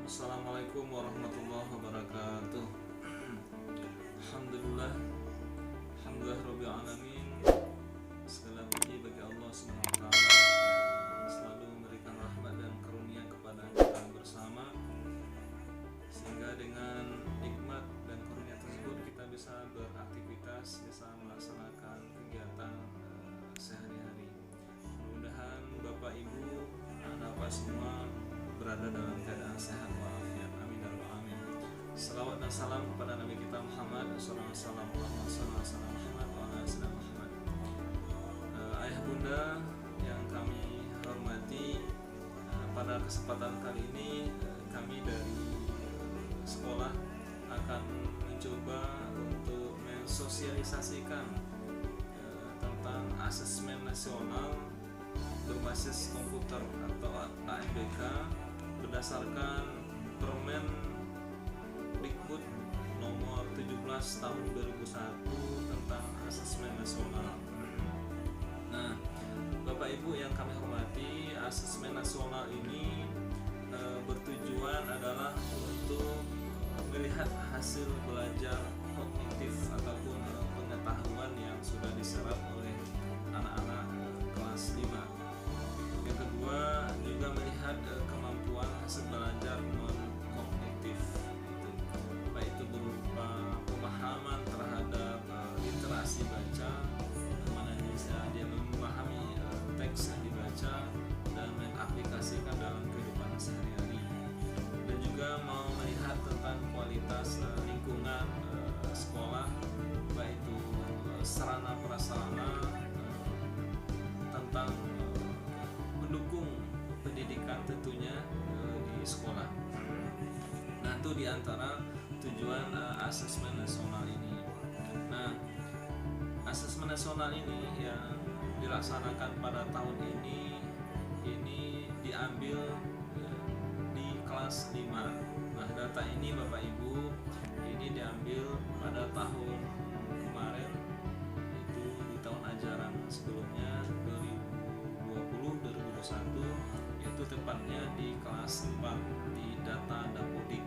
Assalamualaikum warahmatullahi wabarakatuh. Alhamdulillah, alhamdulillah rabbil alamin. Segala puji bagi Allah Subhanahu wa taala yang selalu memberikan rahmat dan karunia kepada kita bersama, sehingga dengan nikmat dan karunia tersebut kita bisa beraktivitas, bisa melaksanakan kegiatan sehari-hari. Mudah-mudahan Bapak Ibu, anak-anak semua berada dalam keadaan sehat walafiat. Amin ya rabbal alamin. Salawat dan salam kepada Nabi kita Muhammad sallallahu alaihi wasallam. Ayah bunda yang kami hormati, pada kesempatan kali ini kami dari sekolah akan mencoba untuk mensosialisasikan tentang asesmen nasional berbasis komputer atau ANBK berdasarkan Permen Dikbud nomor 17 tahun 2001 tentang asesmen nasional. Nah, Bapak Ibu yang kami hormati, asesmen nasional ini bertujuan adalah untuk melihat hasil belajar kognitif ataupun pengetahuan yang sudah diserap oleh anak-anak kelas 5. Yang kedua juga melihat kemampuan hasil belajar non kognitif, baik itu berupa pemahaman terhadap literasi baca, mana bisa dia memahami teks yang dibaca dan mengaplikasikan dalam kehidupan sehari-hari, dan juga mau melihat tentang kualitas lingkungan sekolah, baik itu sarana prasarana tentang mendukung pendidikan tentunya di sekolah. Nah, itu diantara tujuan asesmen nasional ini. Nah, asesmen nasional ini yang dilaksanakan pada tahun ini diambil di kelas 5. Nah, data ini Bapak Ibu ini diambil pada tahun kemarin, itu di tahun ajaran sebelumnya 2020-2021, yaitu tepatnya di kelas 4 di data Dapodik.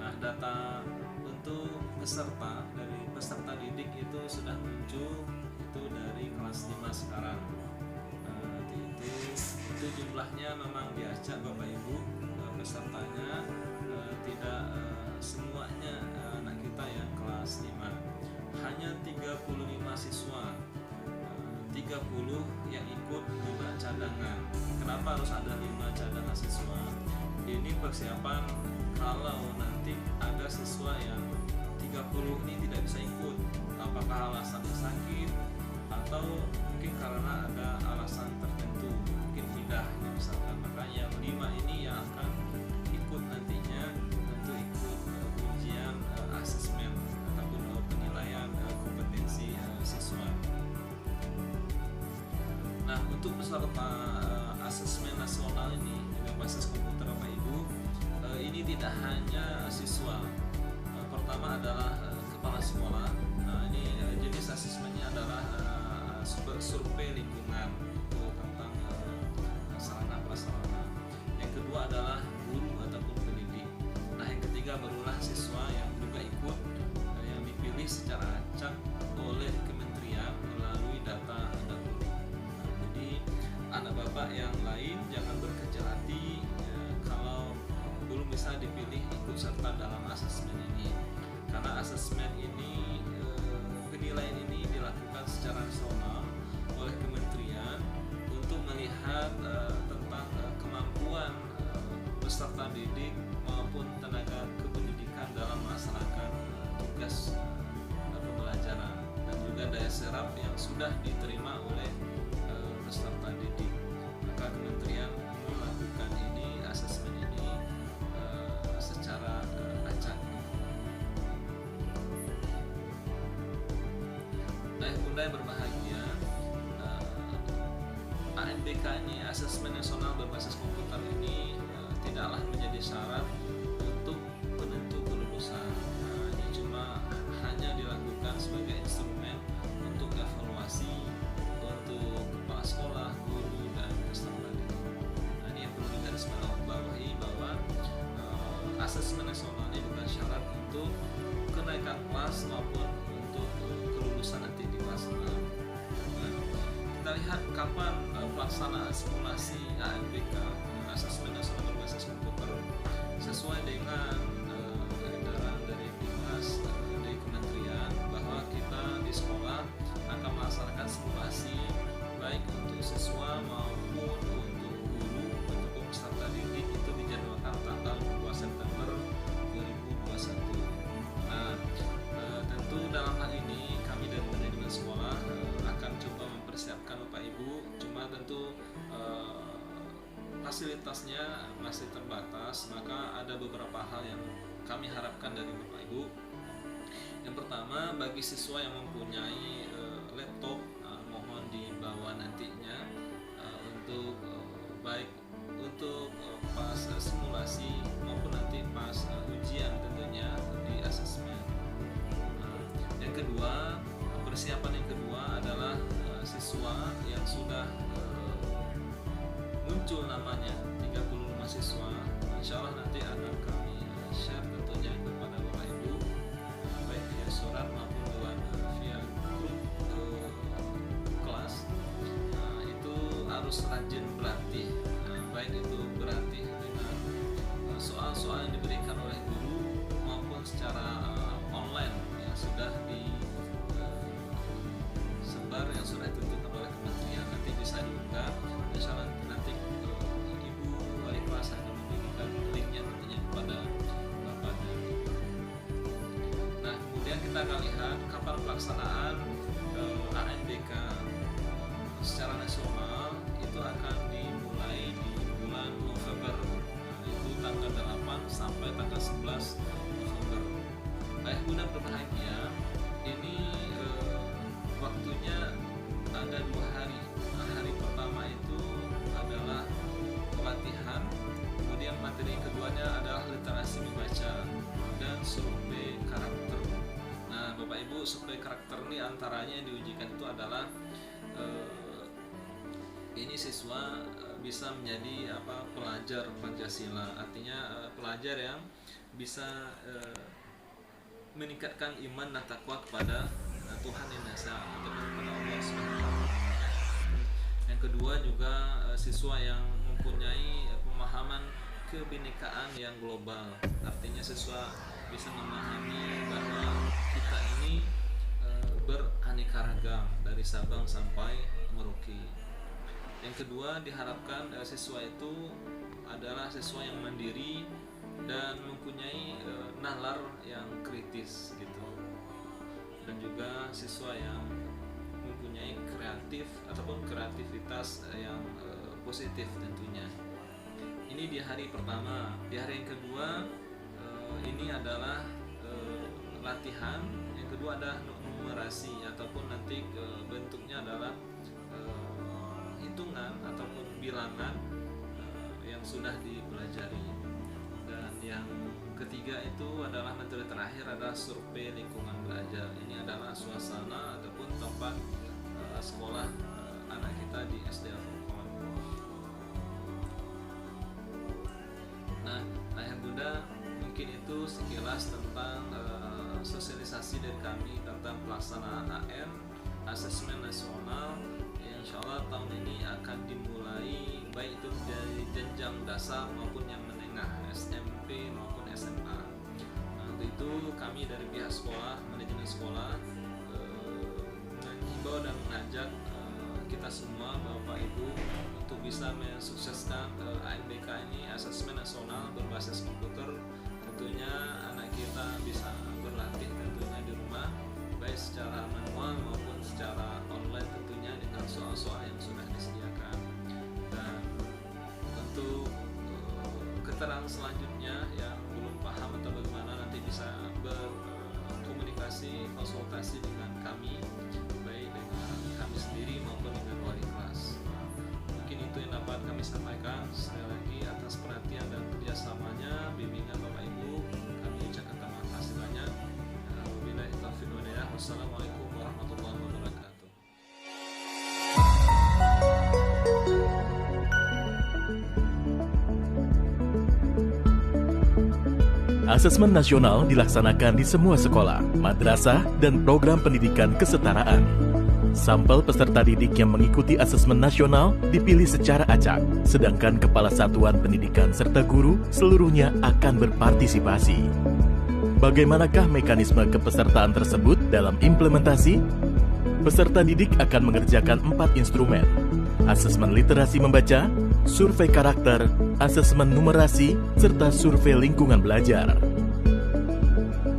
Nah, data untuk peserta didik itu sudah muncul itu dari kelas 5 sekarang. Itu jumlahnya memang diacak Bapak Ibu, pesertanya tidak semuanya anak kita yang kelas 5. Hanya 35 siswa, 30 yang ikut juga cadangan. Kenapa harus ada 5 cadangan siswa? Ini persiapan kalau nanti ada siswa yang 30 ini tidak bisa ikut, apakah alasannya sakit atau mungkin karena ada alasan tertentu, mungkin pindah misalkan, maka yang 5 ini yang akan ikut nantinya untuk ikut ujian asesmen ataupun penilaian kompetensi siswa. Nah, untuk peserta asesmen nasional ini dengan basis komputer Bapak Ibu, ini tidak hanya siswa. Pertama adalah kepala sekolah. Nah, ini jenis asesmennya adalah survei lingkungan tentang sarana prasarana. Yang kedua adalah guru ataupun pendidik. Nah, yang ketiga barulah siswa yang juga ikut, yang dipilih secara acak oleh kementerian melalui data Dapodik. Anak bapak yang lain jangan berkecil hati kalau belum bisa dipilih ikut serta dalam asesmen ini, karena asesmen ini penilaian ini dilakukan secara nasional oleh kementerian untuk melihat tentang kemampuan peserta didik maupun tenaga kependidikan dalam melaksanakan tugas pembelajaran dan juga daya serap yang sudah diterima oleh peserta didik. Maka kementerian melakukan ini asesmen ini secara acak. Nah, bunda yang berbahagia, ANBK ini, asesmen nasional berbasis komputer ini tidaklah menjadi syarat untuk penentu kelulusan. Ini cuma hanya dilakukan sebagai instrumen untuk evaluasi untuk kepala sekolah, guru, dan peserta didik. Nah, ini yang perlu digarisbawahi bahwa asesmen nasional ini bukan syarat untuk kenaikan kelas maupun untuk kelulusan nanti di kelas 6. Nah, kita lihat kapan pelaksanaan simulasi ANBK, asesmen nasional berbasis komputer, sesuai dengan edaran dari Dinas dari Kementerian bahwa kita di sekolah akan melaksanakan simulasi baik untuk siswa maupun untuk guru untuk peserta didik itu dijadwalkan tanggal 2 September 2021. Nah, tentu dalam hal ini kami dari manajemen sekolah akan coba mempersiapkan Bapak Ibu, cuma tentu fasilitasnya masih terbatas, maka ada beberapa hal yang kami harapkan dari Bapak Ibu. Yang pertama, bagi siswa yang mempunyai laptop, mohon dibawa nantinya untuk baik untuk pas simulasi maupun nanti pas ujian tentunya di asesmen. Yang kedua, persiapan yang kedua adalah siswa yang sudah muncul namanya 35 siswa, insya Allah nanti akan kami share tentunya kepada Bapak Ibu baik via surat maupun via grup kelas. Itu harus rajin berlatih, baik itu berlatih dengan soal-soal yang diberikan oleh guru maupun secara online yang sudah disebar, yang sudah ditentukan oleh kementerian, nanti bisa diunggah. Insya Allah nanti Ibu wali kelas akan memberikan linknya tentunya kepada Bapak dan Ibu. Nah, kemudian kita akan lihat kapan pelaksanaan ANBK secara nasional. Itu akan dimulai di bulan November, itu tanggal 8 sampai tanggal 11 November. Ayah bunda berbahagia, ini waktunya ada 2 hari. Hari pertama itu adalah pelatihan, kemudian materi keduanya adalah literasi membaca dan survei karakter. Nah, Bapak Ibu, survei karakter ini antaranya yang diujikan itu adalah ini siswa bisa menjadi pelajar Pancasila, artinya pelajar yang bisa meningkatkan iman dan takwa kepada Tuhan Yang Maha Esa atau kepada Allah Subhanahu. Yang kedua juga siswa yang mempunyai pemahaman kebinekaan yang global, artinya siswa bisa memahami bahwa kita ini beraneka ragam dari Sabang sampai Merauke. Yang kedua, diharapkan siswa itu adalah siswa yang mandiri dan mempunyai nalar yang kritis gitu, dan juga siswa yang mempunyai kreatif ataupun kreativitas yang positif tentunya. Ini di hari pertama. Di hari yang kedua ini adalah latihan. Yang kedua adalah numerasi ataupun nanti bentuknya adalah hitungan ataupun bilangan yang sudah dipelajari. Dan yang ketiga itu adalah materi terakhir adalah survei lingkungan belajar. Ini adalah suasana ataupun tempat sekolah anak kita di SD Al-Furqan. Nah, ayah bunda, mungkin itu sekilas tentang sosialisasi dari kami tentang pelaksanaan AN asesmen nasional. Insya Allah tahun ini akan dimulai baik itu dari jenjang dasar maupun yang menengah, SMP maupun SMA. Nah, untuk itu kami dari pihak sekolah, manajemen sekolah mengimbau dan mengajak kita semua Bapak Ibu untuk bisa mensukseskan ANBK ini, asesmen nasional berbasis komputer. Tentunya anak kita bisa berlatih tentunya di rumah baik secara manual maupun secara online tentunya dengan soal-soal yang sudah disediakan. Dan untuk keterangan selanjutnya yang belum paham atau bagaimana, nanti bisa berkomunikasi, konsultasi dengan kami, baik dengan kami sendiri maupun dengan wali kelas. Mungkin itu yang dapat kami sampaikan. Sekali lagi atas perhatian dan kerjasamanya, bimbingan Bapak Ibu, kami ucapkan terima kasih banyak. Wabillahi taufiq wal hidayah. Wassalamualaikum warahmatullahi wabarakatuh. Asesmen nasional dilaksanakan di semua sekolah, madrasah, dan program pendidikan kesetaraan. Sampel peserta didik yang mengikuti asesmen nasional dipilih secara acak, sedangkan kepala satuan pendidikan serta guru seluruhnya akan berpartisipasi. Bagaimanakah mekanisme kepesertaan tersebut dalam implementasi? Peserta didik akan mengerjakan 4 instrumen: asesmen literasi membaca, survei karakter, asesmen numerasi, serta survei lingkungan belajar.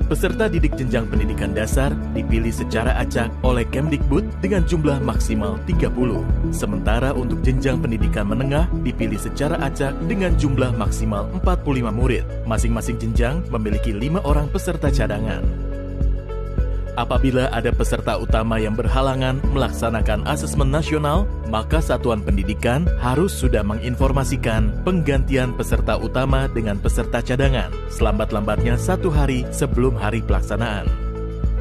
Peserta didik jenjang pendidikan dasar dipilih secara acak oleh Kemdikbud dengan jumlah maksimal 30. Sementara untuk jenjang pendidikan menengah dipilih secara acak dengan jumlah maksimal 45 murid. Masing-masing jenjang memiliki 5 orang peserta cadangan. Apabila ada peserta utama yang berhalangan melaksanakan asesmen nasional, maka satuan pendidikan harus sudah menginformasikan penggantian peserta utama dengan peserta cadangan selambat-lambatnya 1 hari sebelum hari pelaksanaan.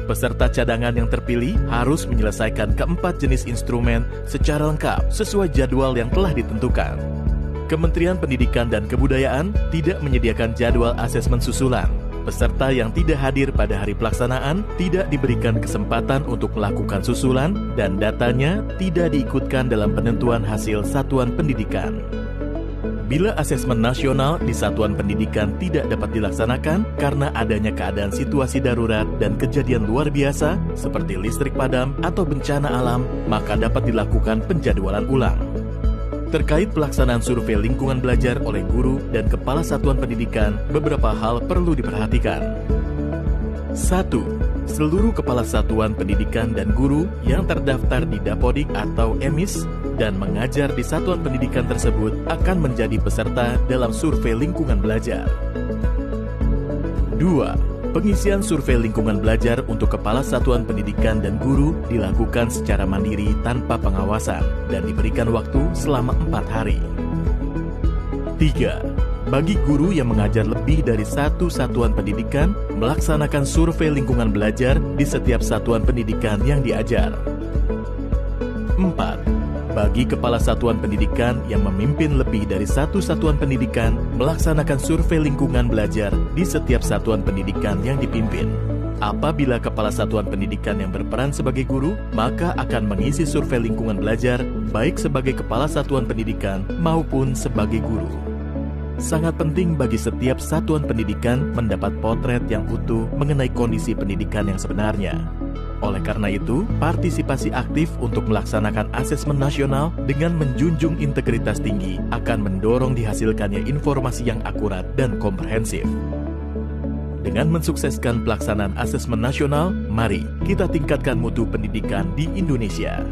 Peserta cadangan yang terpilih harus menyelesaikan keempat jenis instrumen secara lengkap sesuai jadwal yang telah ditentukan. Kementerian Pendidikan dan Kebudayaan tidak menyediakan jadwal asesmen susulan. Peserta yang tidak hadir pada hari pelaksanaan tidak diberikan kesempatan untuk melakukan susulan dan datanya tidak diikutkan dalam penentuan hasil satuan pendidikan. Bila asesmen nasional di satuan pendidikan tidak dapat dilaksanakan karena adanya keadaan situasi darurat dan kejadian luar biasa seperti listrik padam atau bencana alam, maka dapat dilakukan penjadwalan ulang. Terkait pelaksanaan survei lingkungan belajar oleh guru dan kepala satuan pendidikan, beberapa hal perlu diperhatikan. 1. Seluruh kepala satuan pendidikan dan guru yang terdaftar di Dapodik atau EMIS dan mengajar di satuan pendidikan tersebut akan menjadi peserta dalam survei lingkungan belajar. 2. Pengisian survei lingkungan belajar untuk kepala satuan pendidikan dan guru dilakukan secara mandiri tanpa pengawasan dan diberikan waktu selama 4 hari. 3. Bagi guru yang mengajar lebih dari 1 satuan pendidikan, melaksanakan survei lingkungan belajar di setiap satuan pendidikan yang diajar. 4. Bagi kepala satuan pendidikan yang memimpin lebih dari 1 satuan pendidikan, melaksanakan survei lingkungan belajar di setiap satuan pendidikan yang dipimpin. Apabila kepala satuan pendidikan yang berperan sebagai guru, maka akan mengisi survei lingkungan belajar baik sebagai kepala satuan pendidikan maupun sebagai guru. Sangat penting bagi setiap satuan pendidikan mendapat potret yang utuh mengenai kondisi pendidikan yang sebenarnya. Oleh karena itu, partisipasi aktif untuk melaksanakan asesmen nasional dengan menjunjung integritas tinggi akan mendorong dihasilkannya informasi yang akurat dan komprehensif. Dengan mensukseskan pelaksanaan asesmen nasional, mari kita tingkatkan mutu pendidikan di Indonesia.